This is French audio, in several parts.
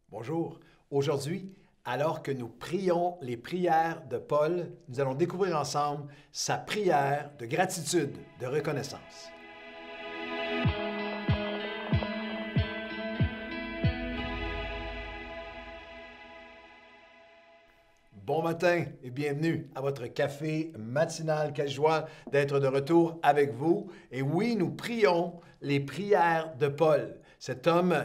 Bonjour. Aujourd'hui, alors que nous prions les prières de Paul, nous allons découvrir ensemble sa prière de gratitude, de reconnaissance. Bon matin et bienvenue à votre café matinal. Quelle joie d'être de retour avec vous. Et oui, nous prions les prières de Paul, cet homme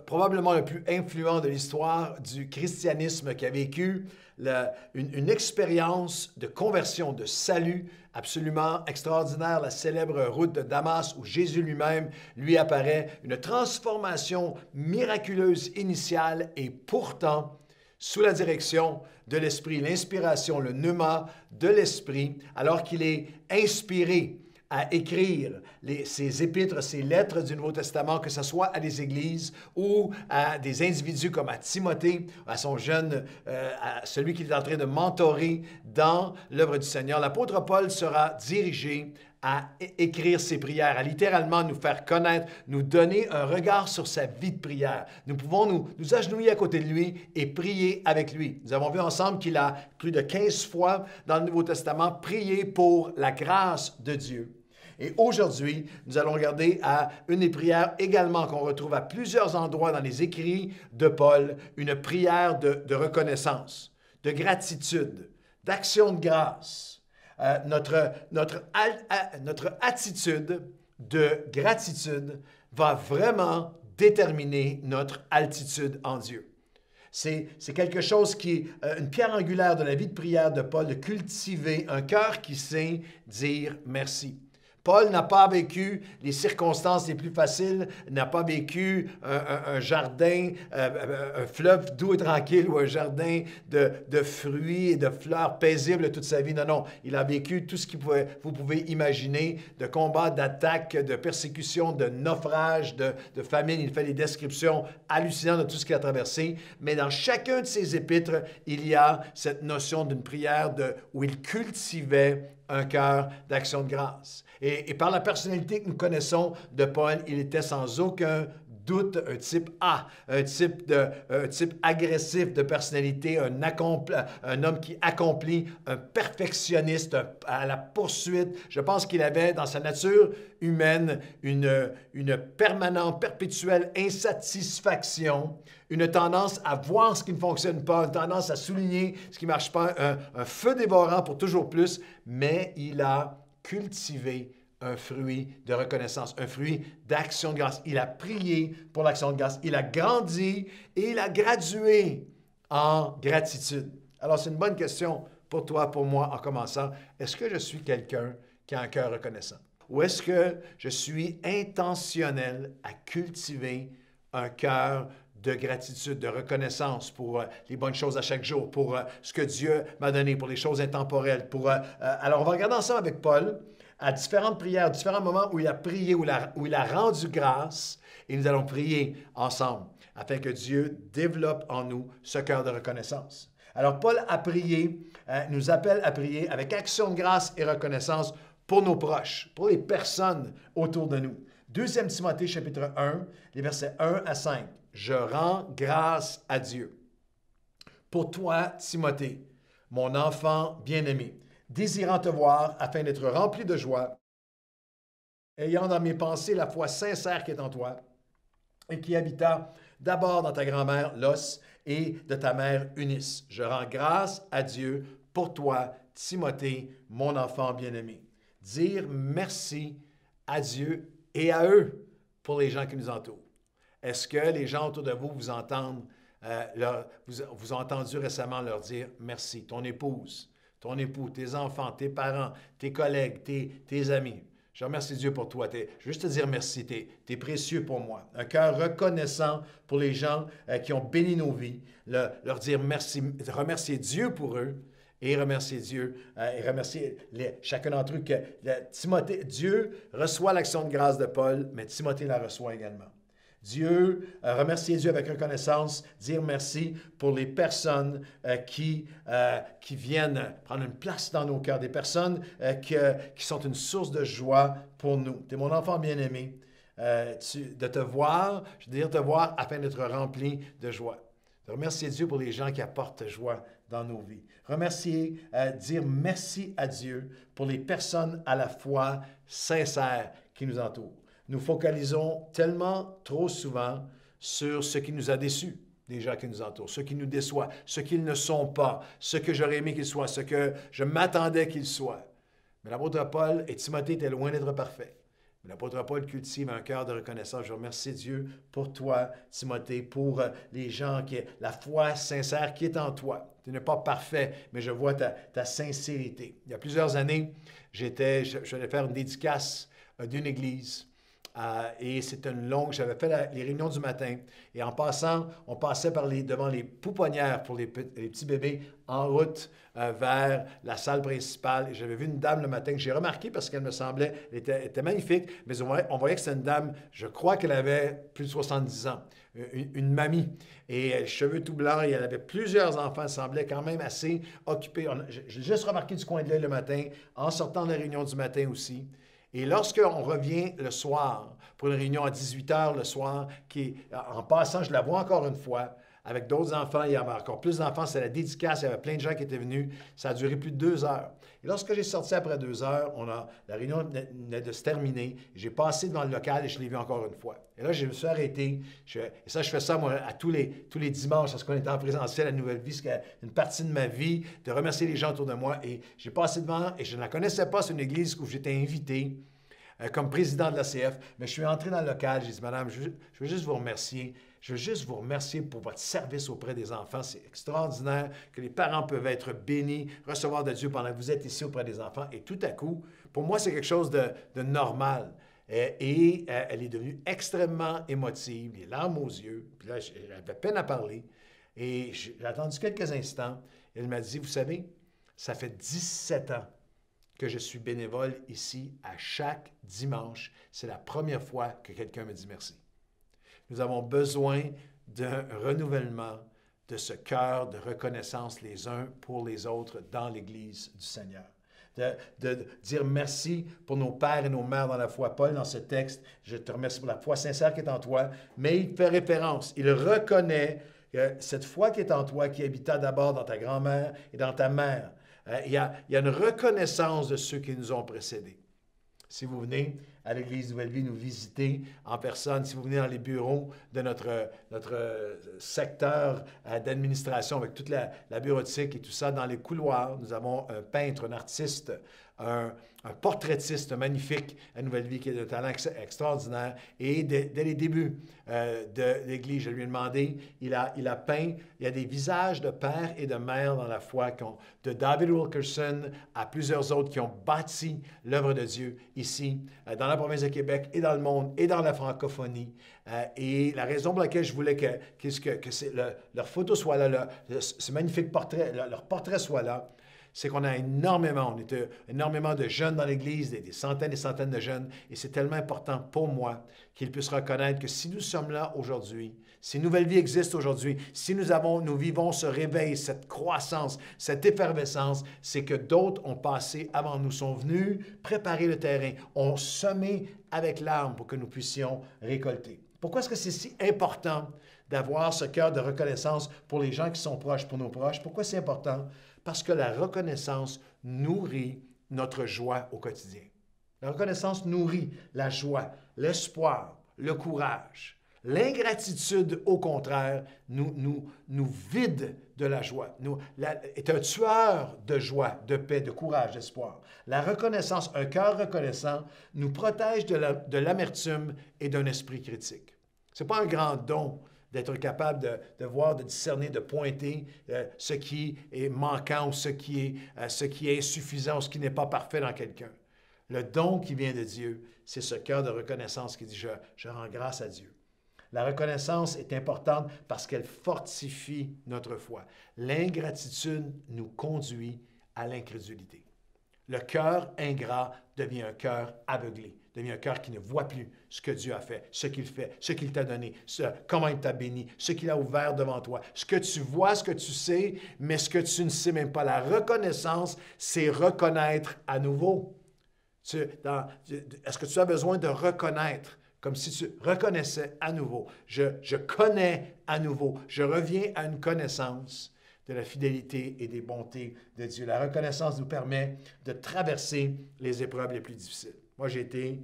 probablement le plus influent de l'histoire du christianisme qui a vécu une expérience de conversion, de salut absolument extraordinaire, la célèbre route de Damas où Jésus lui-même lui apparaît, une transformation miraculeuse initiale et pourtant sous la direction de l'Esprit, l'inspiration, le pneuma de l'Esprit, alors qu'il est inspiré à écrire ces épîtres, ces lettres du Nouveau Testament, que ce soit à des églises ou à des individus comme à Timothée, à son jeune, à celui qu'il est en train de mentorer dans l'œuvre du Seigneur. L'apôtre Paul sera dirigé à écrire ses prières, à littéralement nous faire connaître, nous donner un regard sur sa vie de prière. Nous pouvons nous agenouiller à côté de lui et prier avec lui. Nous avons vu ensemble qu'il a plus de 15 fois dans le Nouveau Testament prié pour la grâce de Dieu. Et aujourd'hui, nous allons regarder à une des prières également qu'on retrouve à plusieurs endroits dans les écrits de Paul, une prière de reconnaissance, de gratitude, d'action de grâce. Notre attitude de gratitude va vraiment déterminer notre altitude en Dieu. C'est quelque chose qui est une pierre angulaire de la vie de prière de Paul, de cultiver un cœur qui sait dire merci. Paul n'a pas vécu les circonstances les plus faciles, n'a pas vécu un jardin, un fleuve doux et tranquille ou un jardin de fruits et de fleurs paisibles toute sa vie. Non, non, il a vécu tout ce que vous pouvez imaginer, de combats, d'attaques, de persécutions, de naufrages, de famine. Il fait des descriptions hallucinantes de tout ce qu'il a traversé. Mais dans chacun de ses épîtres, il y a cette notion d'une prière où il cultivait un cœur d'action de grâce. Et par la personnalité que nous connaissons de Paul, il était sans aucun doute un type A, un type agressif de personnalité, un homme qui accomplit, un perfectionniste à la poursuite. Je pense qu'il avait dans sa nature humaine une permanente, perpétuelle insatisfaction, une tendance à voir ce qui ne fonctionne pas, une tendance à souligner ce qui ne marche pas, un feu dévorant pour toujours plus, mais il a cultivé un fruit de reconnaissance, un fruit d'action de grâce. Il a prié pour l'action de grâce. Il a grandi et il a gradué en gratitude. Alors, c'est une bonne question pour toi, pour moi, en commençant. Est-ce que je suis quelqu'un qui a un cœur reconnaissant? Ou est-ce que je suis intentionnel à cultiver un cœur de gratitude, de reconnaissance pour les bonnes choses à chaque jour, pour ce que Dieu m'a donné, pour les choses intemporelles. Alors, on va regarder ensemble avec Paul à différentes prières, différents moments où il a prié, où il a rendu grâce, et nous allons prier ensemble afin que Dieu développe en nous ce cœur de reconnaissance. Alors, Paul a prié, nous appelle à prier avec action de grâce et reconnaissance pour nos proches, pour les personnes autour de nous. 2 Timothée, chapitre 1, les versets 1 à 5. Je rends grâce à Dieu. Pour toi, Timothée, mon enfant bien-aimé, désirant te voir afin d'être rempli de joie, ayant dans mes pensées la foi sincère qui est en toi et qui habita d'abord dans ta grand-mère Los et de ta mère Eunice. Je rends grâce à Dieu pour toi, Timothée, mon enfant bien-aimé. Dire merci à Dieu et à eux pour les gens qui nous entourent. Est-ce que les gens autour de vous vous entendent, vous ont entendu récemment leur dire merci? Ton épouse, ton époux, tes enfants, tes parents, tes collègues, tes amis. Je remercie Dieu pour toi. Je veux juste te dire merci. Tu es précieux pour moi. Un cœur reconnaissant pour les gens qui ont béni nos vies. Leur dire merci, remercier Dieu pour eux et remercier Dieu et remercier chacun d'entre eux que Dieu reçoit l'action de grâce de Paul, mais Timothée la reçoit également. Remercier Dieu avec reconnaissance, dire merci pour les personnes qui viennent prendre une place dans nos cœurs, des personnes qui sont une source de joie pour nous. Tu es mon enfant bien-aimé, de te voir, je veux dire te voir afin d'être rempli de joie. de remercier Dieu pour les gens qui apportent joie dans nos vies. Remercier, dire merci à Dieu pour les personnes à la fois sincères qui nous entourent. Nous focalisons tellement trop souvent sur ce qui nous a déçus, des gens qui nous entourent, ce qui nous déçoit, ce qu'ils ne sont pas, ce que j'aurais aimé qu'ils soient, ce que je m'attendais qu'ils soient. Mais l'apôtre Paul et Timothée étaient loin d'être parfaits. Mais l'apôtre Paul cultive un cœur de reconnaissance. Je remercie Dieu pour toi, Timothée, pour les gens, la foi sincère qui est en toi. Tu n'es pas parfait, mais je vois ta sincérité. Il y a plusieurs années, je allais faire une dédicace d'une église. Et c'était une longue, j'avais fait les réunions du matin. Et en passant, on passait devant les pouponnières pour les petits bébés en route vers la salle principale. Et j'avais vu une dame le matin que j'ai remarqué parce qu'elle me semblait, elle était magnifique, mais on voyait que c'était une dame, je crois qu'elle avait plus de 70 ans, une mamie. Et cheveux tout blancs, et elle avait plusieurs enfants, elle semblait quand même assez occupée. J'ai juste remarqué du coin de l'œil le matin, en sortant de la réunion du matin aussi. Et lorsqu'on revient le soir, pour une réunion à 18 h le soir, en passant, je la vois encore une fois, avec d'autres enfants, il y avait encore plus d'enfants, c'est la dédicace, il y avait plein de gens qui étaient venus, ça a duré plus de 2 heures. Et lorsque j'ai sorti après 2 heures, la réunion venait de se terminer, j'ai passé devant le local et je l'ai vu encore une fois. Et là, je me suis arrêté, et ça, je fais ça, moi, à tous les dimanches, parce qu'on était en présentiel à Nouvelle Vie, c'est une partie de ma vie, de remercier les gens autour de moi. Et j'ai passé devant, et je ne la connaissais pas, c'est une église où j'étais invité comme président de l'ACF, mais je suis entré dans le local, j'ai dit, madame, je veux juste vous remercier. Je veux juste vous remercier pour votre service auprès des enfants. C'est extraordinaire que les parents peuvent être bénis, recevoir de Dieu pendant que vous êtes ici auprès des enfants. Et tout à coup, pour moi, c'est quelque chose de normal. Et elle est devenue extrêmement émotive, les larmes aux yeux. Puis là, j'avais peine à parler. Et j'ai attendu quelques instants. Et elle m'a dit, vous savez, ça fait 17 ans que je suis bénévole ici à chaque dimanche. C'est la première fois que quelqu'un me dit merci. Nous avons besoin d'un renouvellement de ce cœur de reconnaissance les uns pour les autres dans l'Église du Seigneur. De dire merci pour nos pères et nos mères dans la foi. Paul, dans ce texte, je te remercie pour la foi sincère qui est en toi, mais il fait référence, il reconnaît cette foi qui est en toi, qui habita d'abord dans ta grand-mère et dans ta mère. Il y a une reconnaissance de ceux qui nous ont précédés. Si vous venez à l'Église Nouvelle Vie nous visiter en personne, si vous venez dans les bureaux de notre secteur d'administration avec toute la bureautique et tout ça, dans les couloirs, nous avons un peintre, un artiste, un portraitiste magnifique à Nouvelle Vie qui a un talent extraordinaire. Et dès les débuts de l'Église, je lui ai demandé, il a peint, il y a des visages de père et de mère dans la foi, de David Wilkerson à plusieurs autres qui ont bâti l'œuvre de Dieu ici, dans la province de Québec et dans le monde et dans la francophonie. Et la raison pour laquelle je voulais que leur photo soit là, ce magnifique portrait, leur portrait soit là, c'est qu'on a énormément de jeunes dans l'Église, des centaines et centaines de jeunes, et c'est tellement important pour moi qu'ils puissent reconnaître que si nous sommes là aujourd'hui, si Nouvelle Vie existe aujourd'hui, si nous vivons ce réveil, cette croissance, cette effervescence, c'est que d'autres ont passé avant nous, sont venus préparer le terrain, ont semé avec l'arme pour que nous puissions récolter. Pourquoi est-ce que c'est si important d'avoir ce cœur de reconnaissance pour les gens qui sont proches, pour nos proches? Pourquoi c'est important? Parce que la reconnaissance nourrit notre joie au quotidien. La reconnaissance nourrit la joie, l'espoir, le courage. L'ingratitude, au contraire, nous vide de la joie, est un tueur de joie, de paix, de courage, d'espoir. La reconnaissance, un cœur reconnaissant, nous protège de l'amertume et d'un esprit critique. Ce n'est pas un grand don d'être capable de voir, de discerner, de pointer ce qui est manquant ou ce qui est insuffisant ou ce qui n'est pas parfait dans quelqu'un. Le don qui vient de Dieu, c'est ce cœur de reconnaissance qui dit « je rends grâce à Dieu ». La reconnaissance est importante parce qu'elle fortifie notre foi. L'ingratitude nous conduit à l'incrédulité. Le cœur ingrat devient un cœur aveuglé, devient un cœur qui ne voit plus ce que Dieu a fait, ce qu'il t'a donné, comment il t'a béni, ce qu'il a ouvert devant toi. Ce que tu vois, ce que tu sais, mais ce que tu ne sais même pas. La reconnaissance, c'est reconnaître à nouveau. Est-ce que tu as besoin de reconnaître comme si tu reconnaissais à nouveau. Je connais à nouveau. Je reviens à une connaissance de la fidélité et des bontés de Dieu. La reconnaissance nous permet de traverser les épreuves les plus difficiles. Moi, j'ai été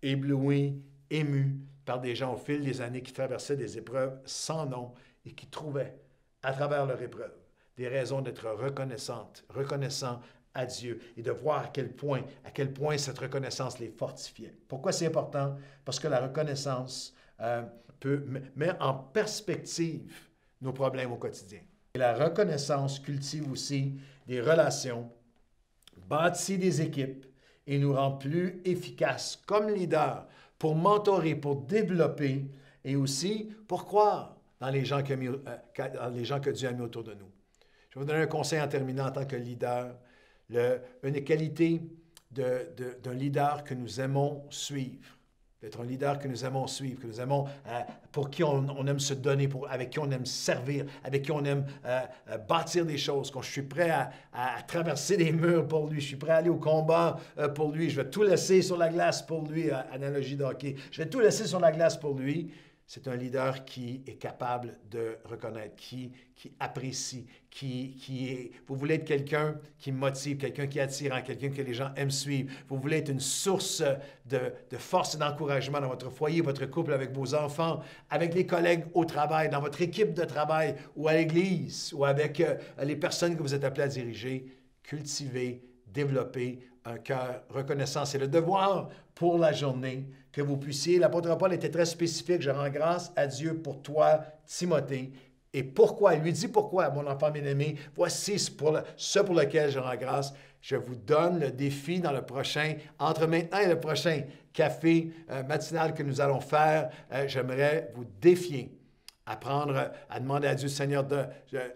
ébloui, ému par des gens au fil des années qui traversaient des épreuves sans nom et qui trouvaient, à travers leur épreuve, des raisons d'être reconnaissants à Dieu et de voir à quel point cette reconnaissance les fortifiait. Pourquoi c'est important? Parce que la reconnaissance met en perspective nos problèmes au quotidien. Et la reconnaissance cultive aussi des relations, bâtit des équipes et nous rend plus efficaces comme leaders pour mentorer, pour développer et aussi pour croire dans les gens que Dieu a mis autour de nous. Je vais vous donner un conseil en terminant en tant que leader. Une qualité d'un leader que nous aimons suivre, d'être un leader que nous aimons suivre, que nous aimons, pour qui on aime se donner, avec qui on aime servir, avec qui on aime bâtir des choses, quand je suis prêt à traverser des murs pour lui, je suis prêt à aller au combat pour lui, je vais tout laisser sur la glace pour lui, analogie de hockey, je vais tout laisser sur la glace pour lui. C'est un leader qui est capable de reconnaître, qui apprécie, vous voulez être quelqu'un qui motive, quelqu'un qui est attirant, quelqu'un que les gens aiment suivre. Vous voulez être une source de force et d'encouragement dans votre foyer, votre couple, avec vos enfants, avec les collègues au travail, dans votre équipe de travail ou à l'église ou avec les personnes que vous êtes appelés à diriger. Cultivez, développez un cœur reconnaissant. C'est le devoir pour la journée que vous puissiez. L'apôtre Paul était très spécifique. Je rends grâce à Dieu pour toi, Timothée. Et pourquoi? Il lui dit pourquoi, mon enfant bien-aimé. Voici ce pour lequel je rends grâce. Je vous donne le défi dans le prochain, entre maintenant et le prochain café matinal que nous allons faire. J'aimerais vous défier à demander à Dieu, Seigneur,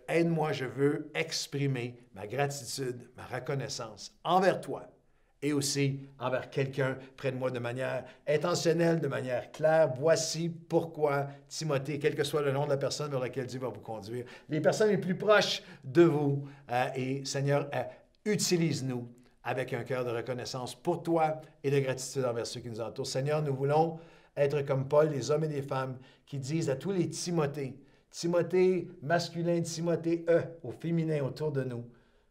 aide-moi, je veux exprimer ma gratitude, ma reconnaissance envers toi et aussi envers quelqu'un près de moi de manière intentionnelle, de manière claire. Voici pourquoi, Timothée, quel que soit le nom de la personne vers laquelle Dieu va vous conduire, les personnes les plus proches de vous, et Seigneur, utilise-nous avec un cœur de reconnaissance pour toi et de gratitude envers ceux qui nous entourent. Seigneur, nous voulons être comme Paul, des hommes et des femmes qui disent à tous les Timothées, Timothée masculin, Timothée au féminin autour de nous,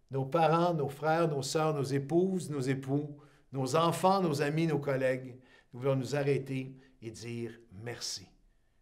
nos parents, nos frères, nos sœurs, nos épouses, nos époux, nos enfants, nos amis, nos collègues, nous voulons nous arrêter et dire merci.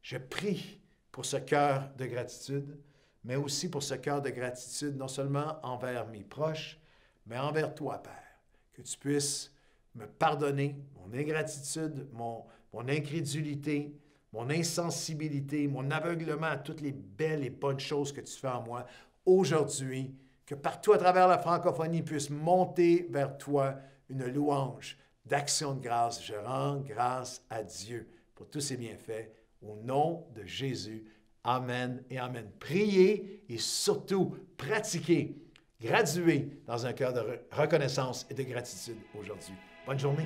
Je prie pour ce cœur de gratitude, mais aussi pour ce cœur de gratitude non seulement envers mes proches, mais envers toi, Père, que tu puisses me pardonner mon ingratitude, mon incrédulité, mon insensibilité, mon aveuglement à toutes les belles et bonnes choses que tu fais en moi aujourd'hui, que partout à travers la francophonie puisse monter vers toi une louange d'action de grâce. Je rends grâce à Dieu pour tous ses bienfaits. Au nom de Jésus, amen et amen. Priez et surtout pratiquez, graduez dans un cœur de reconnaissance et de gratitude aujourd'hui. Bonne journée.